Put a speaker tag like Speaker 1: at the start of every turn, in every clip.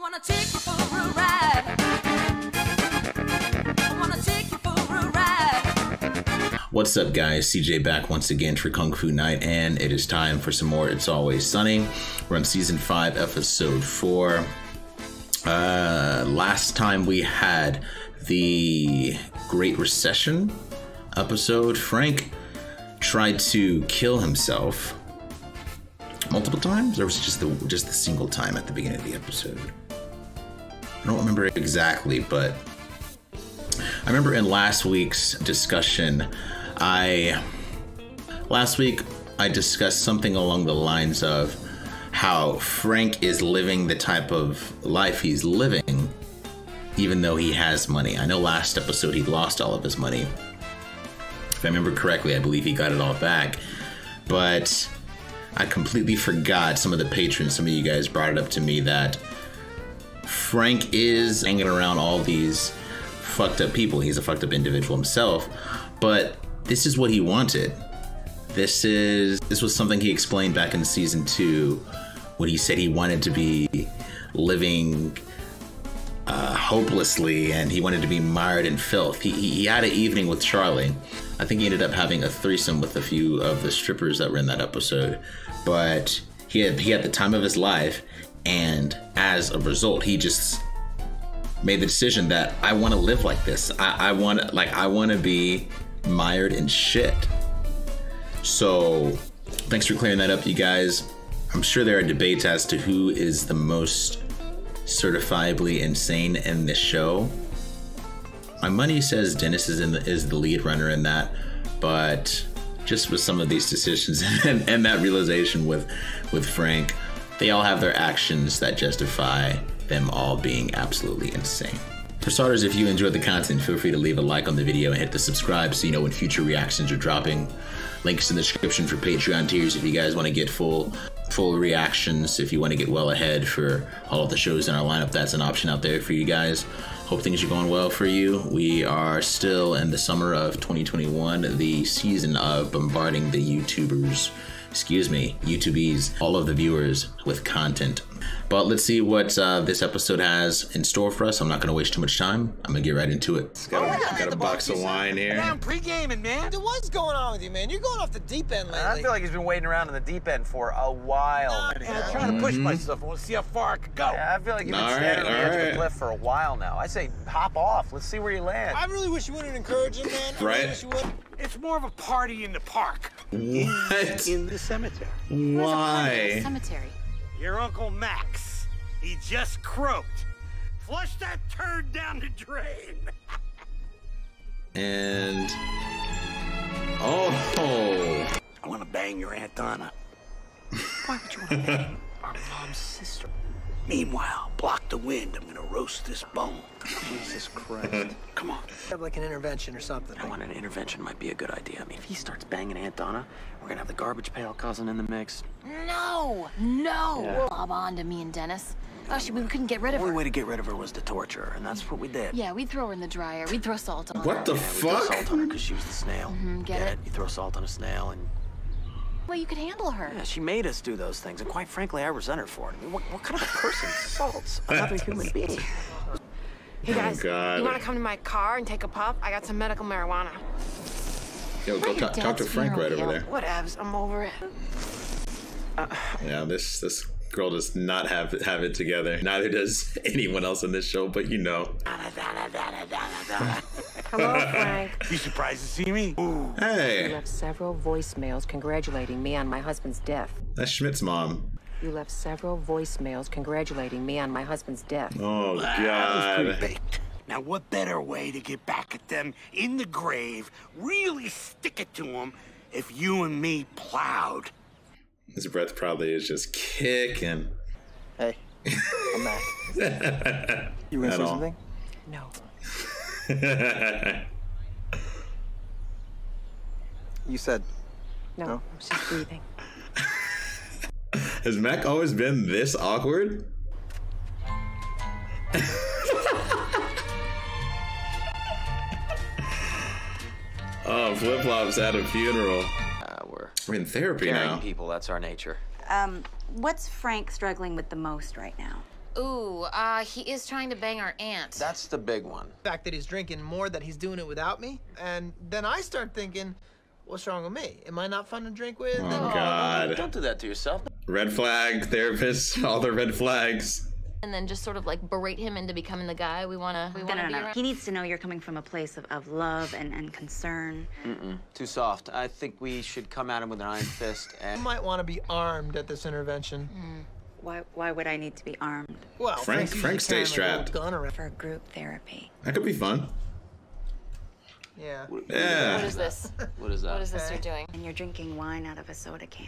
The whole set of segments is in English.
Speaker 1: wanna take you for a ride. I wanna take you for a ride.
Speaker 2: What's up, guys? CJ back once again for Kung Fu Night, and it is time for some more It's Always Sunny. We're on season 5, episode 4. Last time we had the Great Recession episode. Frank tried to kill himself multiple times, or was it just the single time at the beginning of the episode? I don't remember exactly, but I remember in last week's discussion, last week I discussed something along the lines of how Frank is living the type of life he's living even though he has money. I know last episode he lost all of his money. If I remember correctly, I believe he got it all back, but I completely forgot. Some of the patrons, some of you guys brought it up to me that Frank is hanging around all these fucked up people. He's a fucked up individual himself, but this is what he wanted. This was something he explained back in season 2 when he said he wanted to be living hopelessly, and he wanted to be mired in filth. He had an evening with Charlie. I think he ended up having a threesome with a few of the strippers that were in that episode, but he had the time of his life, and as a result, he just made the decision that I want to live like this. I want to be mired in shit. So thanks for clearing that up, you guys. I'm sure there are debates as to who is the most certifiably insane in this show. My money says Dennis is the lead runner in that, but just with some of these decisions and that realization with Frank, they all have their actions that justify them all being absolutely insane. For starters, if you enjoyed the content, feel free to leave a like on the video and hit the subscribe so you know when future reactions are dropping. Links in the description for Patreon tiers if you guys want to get full reactions. If you want to get well ahead for all of the shows in our lineup, that's an option out there for you guys. Hope things are going well for you. We are still in the summer of 2021, the season of bombarding the YouTubies, all of the viewers with content. But let's see what this episode has in store for us. I'm not going to waste too much time. I'm going to get right into it. Got a box of wine here.
Speaker 3: I'm pre-gaming, man. Dude, what's going on with you, man? You're going off the deep end lately.
Speaker 4: I feel like he's been waiting around in the deep end for a while.
Speaker 3: I'm trying to push myself. I want to see how far I can go.
Speaker 4: Yeah, I feel like you've been standing on the edge of the cliff for a while now. I say hop off. Let's see where you land.
Speaker 3: I really wish you wouldn't encourage him, man. I really wish you would. It's more of a party in the park.
Speaker 2: What?
Speaker 3: In the cemetery.
Speaker 2: Why?
Speaker 5: Cemetery.
Speaker 3: Your Uncle Max, he just croaked. Flush that turd down the drain.
Speaker 2: And oh,
Speaker 3: I want to bang your Aunt Donna. Why would you want to bang our mom's sister? Meanwhile, block the wind. I'm gonna roast this bone.
Speaker 4: Jesus Christ.
Speaker 3: Come on. Have like an intervention or something.
Speaker 4: I want an intervention might be a good idea. I mean, if he starts banging Aunt Donna, we're gonna have the garbage pail cousin in the mix.
Speaker 5: No.
Speaker 4: Yeah.
Speaker 5: We'll lob on to me and Dennis. Actually, we couldn't get rid of
Speaker 4: The
Speaker 5: her.
Speaker 4: only way to get rid of her was to torture her, and that's what we did.
Speaker 5: Yeah, we'd throw her in the dryer. We'd throw salt on her.
Speaker 2: what the
Speaker 4: Yeah, we throw
Speaker 2: fuck?
Speaker 4: salt on her because she was the snail.
Speaker 5: Get it?
Speaker 4: You throw salt on a snail, and
Speaker 5: Well, you could handle her.
Speaker 4: yeah, she made us do those things, and quite frankly, I resent her for it. I mean, what kind of a person salts another human being?
Speaker 6: Hey guys,
Speaker 2: God.
Speaker 6: you want to come to my car and take a puff? I got some medical marijuana.
Speaker 2: Yo, go talk to Frank right over there.
Speaker 6: Whatevs, I'm over it.
Speaker 2: Yeah, this girl does not have it together. Neither does anyone else in this show, but you know.
Speaker 6: Hello, Frank.
Speaker 3: You surprised to see me? Ooh.
Speaker 6: You
Speaker 2: Hey,
Speaker 6: left several voicemails congratulating me on my husband's death.
Speaker 2: that's Schmidt's mom.
Speaker 6: You left several voicemails congratulating me on my husband's death.
Speaker 2: Oh
Speaker 3: That was pretty
Speaker 2: God.
Speaker 3: baked. Now, what better way to get back at them in the grave, really stick it to them, if you and me plowed?
Speaker 2: His breath probably is just kicking.
Speaker 4: Hey, I'm back. You
Speaker 2: gonna say something?
Speaker 6: No.
Speaker 4: You said
Speaker 6: No, I was just breathing.
Speaker 2: Has Mac always been this awkward? Oh, flip-flops at a funeral. We're in therapy
Speaker 4: caring
Speaker 2: now.
Speaker 4: people. That's our nature.
Speaker 7: What's Frank struggling with the most right now?
Speaker 5: Ooh, he is trying to bang our aunt.
Speaker 4: That's the big one.
Speaker 7: The fact that he's drinking more, that he's doing it without me. And then I start thinking, what's wrong with me? Am I not fun to drink with?
Speaker 2: Oh, God.
Speaker 4: Don't do that to yourself.
Speaker 2: Red flag, therapist, all the red flags.
Speaker 5: And then just sort of like berate him into becoming the guy we wanna be
Speaker 8: No.
Speaker 5: around.
Speaker 8: He needs to know you're coming from a place of love and concern.
Speaker 4: Too soft. I think we should come at him with an iron fist
Speaker 7: I
Speaker 4: and...
Speaker 7: might want to be armed at this intervention.
Speaker 8: Why would I need to be armed?
Speaker 7: Well,
Speaker 2: Frank
Speaker 7: usually
Speaker 2: stays
Speaker 7: carrying a little
Speaker 2: strapped.
Speaker 7: gun around.
Speaker 8: For group therapy.
Speaker 2: That could be fun.
Speaker 7: Yeah.
Speaker 2: Yeah.
Speaker 5: What is this?
Speaker 4: What is that?
Speaker 5: What is this you're doing?
Speaker 8: And you're drinking wine out of a soda can.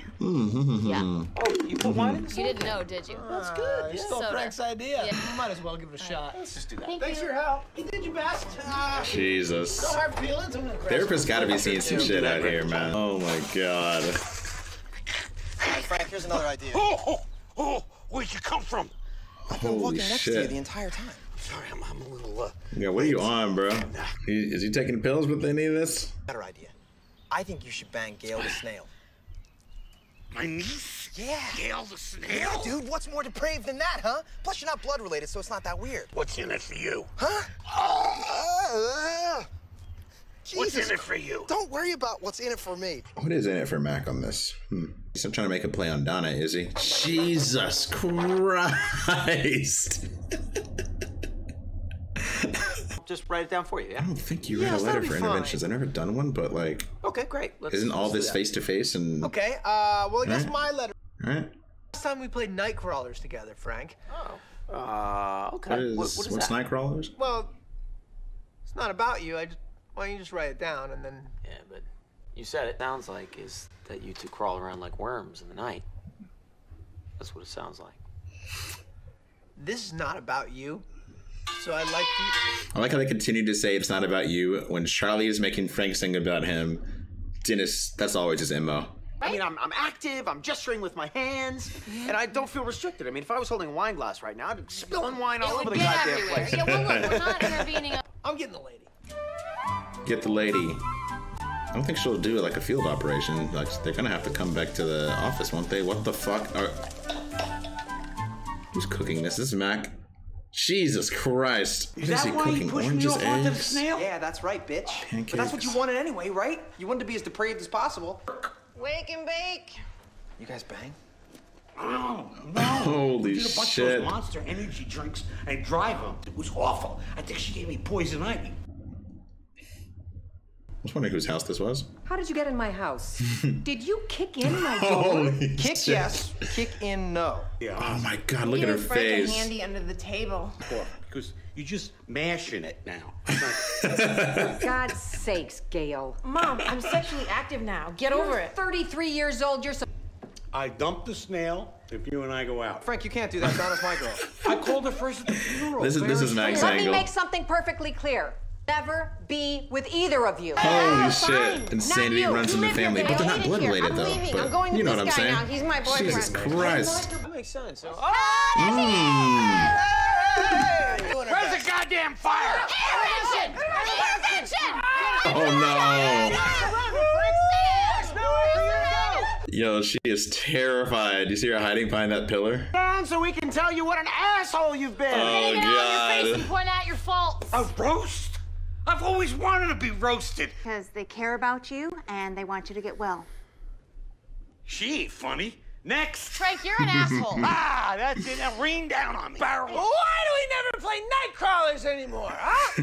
Speaker 5: Yeah.
Speaker 4: Oh, you put wine in this?
Speaker 5: You didn't know, did you?
Speaker 7: That's good. You stole
Speaker 5: Soda.
Speaker 7: Frank's idea.
Speaker 5: Yeah.
Speaker 7: You might as well give it a shot.
Speaker 4: Let's just do that.
Speaker 7: Thanks for your help. You did your best.
Speaker 2: Jesus.
Speaker 7: No hard feelings. I'm gonna crash.
Speaker 2: Therapist gotta be seeing some shit out here, man. Oh my God.
Speaker 9: Frank, here's another idea.
Speaker 3: Oh, where'd you come from?
Speaker 9: I've been
Speaker 2: Holy
Speaker 9: walking next to you
Speaker 2: shit.
Speaker 9: the entire time.
Speaker 3: Sorry, I'm a little,
Speaker 2: Yeah, what are you on, bro? Is he taking pills with any of this?
Speaker 9: Better idea. I think you should bang Gail the Snail.
Speaker 3: my niece?
Speaker 9: Yeah.
Speaker 3: Gail the Snail?
Speaker 9: Yeah, dude, what's more depraved than that, huh? Plus, you're not blood related, so it's not that weird.
Speaker 3: What's in it for you?
Speaker 9: Huh?
Speaker 3: What's
Speaker 9: Jesus
Speaker 3: in it for you?
Speaker 9: Don't worry about what's in it for me.
Speaker 2: What is in it for Mac on this? He's not trying to make a play on Donna, is he? Jesus Christ.
Speaker 4: Just write it down for you, yeah?
Speaker 2: I don't think you read a letter
Speaker 7: that'd be
Speaker 2: for
Speaker 7: fine.
Speaker 2: interventions. I've never done one, but like,
Speaker 4: Okay, great.
Speaker 2: isn't all this face to face and?
Speaker 7: Okay. Well, I guess
Speaker 2: Alright.
Speaker 7: my letter.
Speaker 2: All right.
Speaker 7: Last time we played Night Crawlers together, Frank.
Speaker 4: Okay.
Speaker 2: What is,
Speaker 4: What is
Speaker 2: what's
Speaker 4: that?
Speaker 2: Nightcrawlers?
Speaker 7: Well, it's not about you. Why don't you just write it down and then?
Speaker 4: Yeah, but you said it. Sounds like is that you two crawl around like worms in the night. That's what it sounds like.
Speaker 7: This is not about you. So I'd like you.
Speaker 2: I like how they continue to say it's not about you when Charlie is making Frank sing about him. Dennis, that's always his MO.
Speaker 4: I mean, I'm active, I'm gesturing with my hands, and I don't feel restricted. I mean, if I was holding a wine glass right now, I'd be spilling wine all over the
Speaker 5: Get
Speaker 4: goddamn
Speaker 5: everywhere.
Speaker 4: place.
Speaker 5: Yeah, well, look, we're not intervening.
Speaker 7: I'm getting the lady.
Speaker 2: Get the lady. I don't think she'll do like a field operation. Like they're gonna have to come back to the office, won't they? What the fuck? Who's cooking this? This is Mac. Jesus Christ. What is he cooking? Oranges, eggs?
Speaker 4: Snail? Yeah, that's right, bitch.
Speaker 2: Pancakes.
Speaker 4: But that's what you wanted anyway, right? You wanted to be as depraved as possible.
Speaker 8: Wake and bake.
Speaker 9: You guys bang?
Speaker 3: Oh,
Speaker 2: Holy
Speaker 3: did a bunch
Speaker 2: shit.
Speaker 3: of those Monster Energy drinks and drive them. It was awful. I think she gave me poison ivy.
Speaker 2: I was wondering whose house this was.
Speaker 6: How did you get in my house? Did you kick in my door?
Speaker 2: Holy
Speaker 7: Kick
Speaker 2: shit.
Speaker 7: yes. Kick in no.
Speaker 2: Oh my God, look at her face.
Speaker 8: under the table.
Speaker 3: Because you're just mashing it now.
Speaker 6: For God's sakes, Gail.
Speaker 10: Mom, I'm sexually active now. Get over it.
Speaker 6: 33 years old, you're so...
Speaker 3: I dumped the snail if you and I go out.
Speaker 7: Frank, you can't do that. Donna's my girl.
Speaker 3: I called her first at the funeral.
Speaker 2: This is Mac's
Speaker 6: Let me
Speaker 2: angle.
Speaker 6: make something perfectly clear. Never be with either of you.
Speaker 2: Holy shit. Insanity
Speaker 6: you.
Speaker 2: runs
Speaker 6: You
Speaker 2: in the
Speaker 6: live here,
Speaker 2: family.
Speaker 6: Gail.
Speaker 2: But they're
Speaker 6: I
Speaker 2: not
Speaker 6: live
Speaker 2: blood
Speaker 6: here.
Speaker 2: related
Speaker 6: I'm
Speaker 2: though.
Speaker 6: leaving.
Speaker 2: But
Speaker 6: I'm going
Speaker 2: you
Speaker 6: with
Speaker 2: know what I'm
Speaker 6: this guy
Speaker 2: saying?
Speaker 6: now. He's my boyfriend.
Speaker 2: Jesus Christ.
Speaker 7: That makes sense. So,
Speaker 3: Where's the goddamn fire?
Speaker 2: Oh no. Yo, she is terrified. You see her hiding behind that pillar?
Speaker 4: Down so we can tell you what an asshole you've been.
Speaker 2: Oh
Speaker 5: Get out of your face and
Speaker 2: God.
Speaker 5: point out your faults.
Speaker 3: A roast? I've always wanted to be roasted.
Speaker 8: Because they care about you and they want you to get well.
Speaker 3: She ain't funny. Next.
Speaker 5: Frank, you're an asshole.
Speaker 3: Ah, that's it. Now rain down on me. Barrel.
Speaker 7: why do we never play Night Crawlers anymore, huh?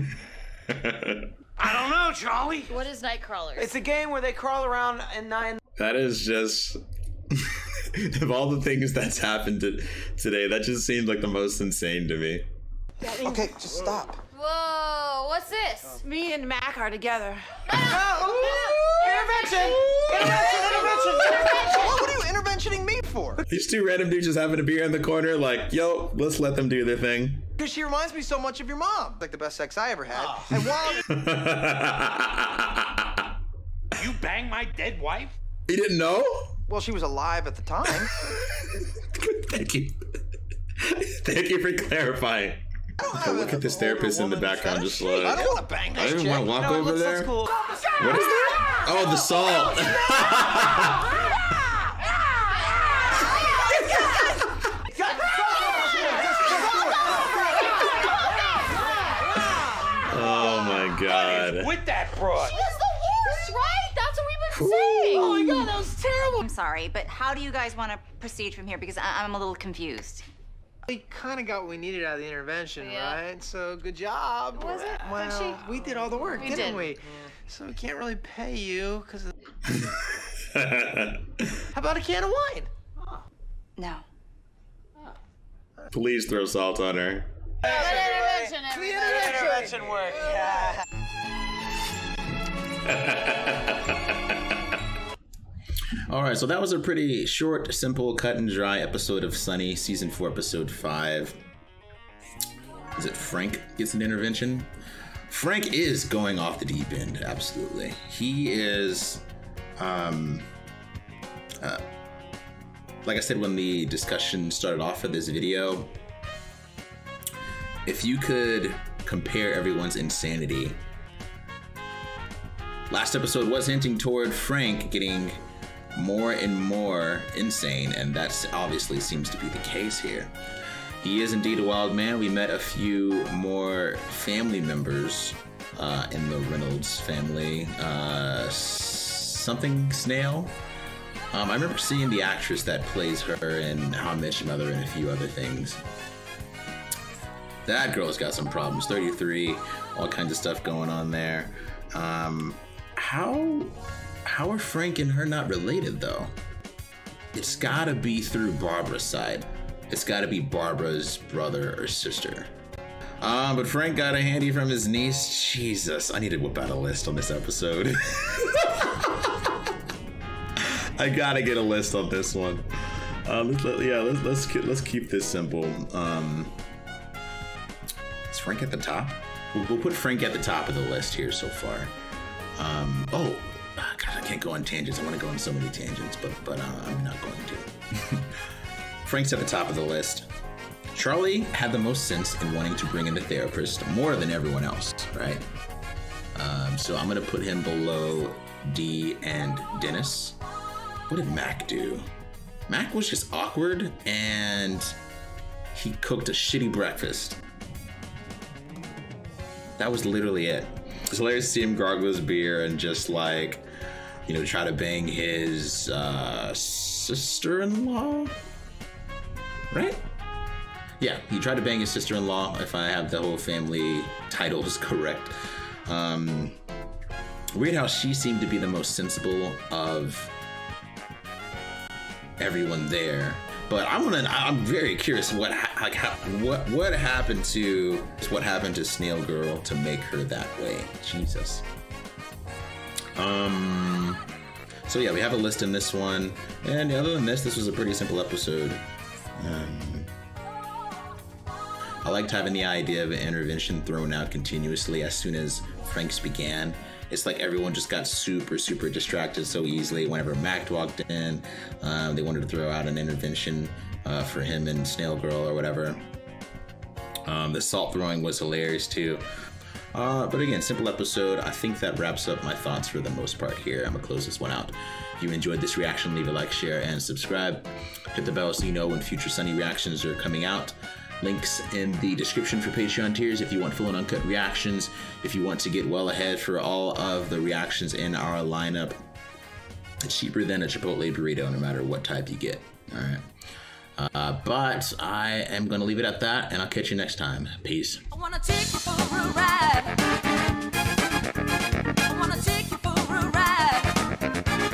Speaker 3: I don't know, Charlie.
Speaker 5: What is Nightcrawlers?
Speaker 4: It's a game where they crawl around and nine.
Speaker 2: That is just of all the things that's happened today, that just seemed like the most insane to me.
Speaker 9: Okay, just stop.
Speaker 5: Whoa, what's this?
Speaker 10: Me and Mac are together.
Speaker 7: Intervention!
Speaker 9: What are you interventioning me for?
Speaker 2: These two random dudes just having a beer in the corner, like, yo, let's let them do their thing.
Speaker 7: Because she reminds me so much of your mom. Like the best sex I ever had. And while
Speaker 3: You bang my dead wife?
Speaker 2: He didn't know?
Speaker 7: well, she was alive at the time.
Speaker 2: Thank you. Thank you for clarifying. Okay, look at this therapist in the background, just like.
Speaker 7: I don't want to bang
Speaker 2: I
Speaker 7: this
Speaker 2: didn't
Speaker 7: chick.
Speaker 2: want to walk
Speaker 4: No,
Speaker 2: over there.
Speaker 4: that's cool.
Speaker 2: What is that? Oh, the salt. God.
Speaker 3: With that broad.
Speaker 5: She's the worst, right? That's what we've been saying.
Speaker 7: Oh my God, that was terrible.
Speaker 8: I'm sorry, but how do you guys want to proceed from here? Because I'm a little confused.
Speaker 7: We kind of got what we needed out of the intervention,
Speaker 5: Yeah.
Speaker 7: right? So good job.
Speaker 5: Was it?
Speaker 7: Well, we did all the work,
Speaker 5: We
Speaker 7: didn't
Speaker 5: did.
Speaker 7: we? So we can't really pay you because. How about a can of wine?
Speaker 8: No.
Speaker 2: Please throw salt on her.
Speaker 5: Intervention, everybody.
Speaker 3: Intervention work. Yeah.
Speaker 2: All right, so that was a pretty short, simple, cut and dry episode of Sunny, season 4, episode 5. Is it Frank gets an intervention? Frank is going off the deep end, absolutely. He is, like I said when the discussion started off for this video, if you could compare everyone's insanity, last episode was hinting toward Frank getting more and more insane, and that obviously seems to be the case here. He is indeed a wild man. We met a few more family members in the Reynolds family. Something Snail. I remember seeing the actress that plays her in How I Met Your Mother and a few other things. That girl's got some problems. 33, all kinds of stuff going on there. How are Frank and her not related, though? It's gotta be through Barbara's side. It's gotta be Barbara's brother or sister. But Frank got a handy from his niece. Jesus, I need to whip out a list on this episode. I gotta get a list on this one. Let's keep this simple. Is Frank at the top? We'll put Frank at the top of the list here so far. God, I can't go on tangents. I want to go on so many tangents, but I'm not going to. Frank's at the top of the list. Charlie had the most sense in wanting to bring in the therapist more than everyone else, right? So I'm going to put him below Dee and Dennis. What did Mac do? Mac was just awkward, and he cooked a shitty breakfast. That was literally it. It's hilarious to see him gargle his beer and just like, you know, try to bang his sister-in-law, right? Yeah, he tried to bang his sister-in-law, if I have the whole family titles correct. Weird how she seemed to be the most sensible of everyone there. But I'm very curious what happened to Snail Girl to make her that way. Jesus. So yeah, we have a list in this one, and other than this was a pretty simple episode. I liked having the idea of an intervention thrown out continuously as soon as Frank's began. It's like everyone just got super distracted so easily. Whenever Mac walked in, they wanted to throw out an intervention for him and Snail Girl or whatever. The salt throwing was hilarious too. But again, simple episode. I think that wraps up my thoughts for the most part here. I'm gonna close this one out. If you enjoyed this reaction, leave a like, share, and subscribe. Hit the bell so you know when future Sunny reactions are coming out. Links in the description for Patreon tiers if you want full and uncut reactions. If you want to get well ahead for all of the reactions in our lineup, it's cheaper than a Chipotle burrito no matter what type you get. All right. But I am going to leave it at that, and I'll catch you next time. Peace.
Speaker 1: I wanna take you for a ride.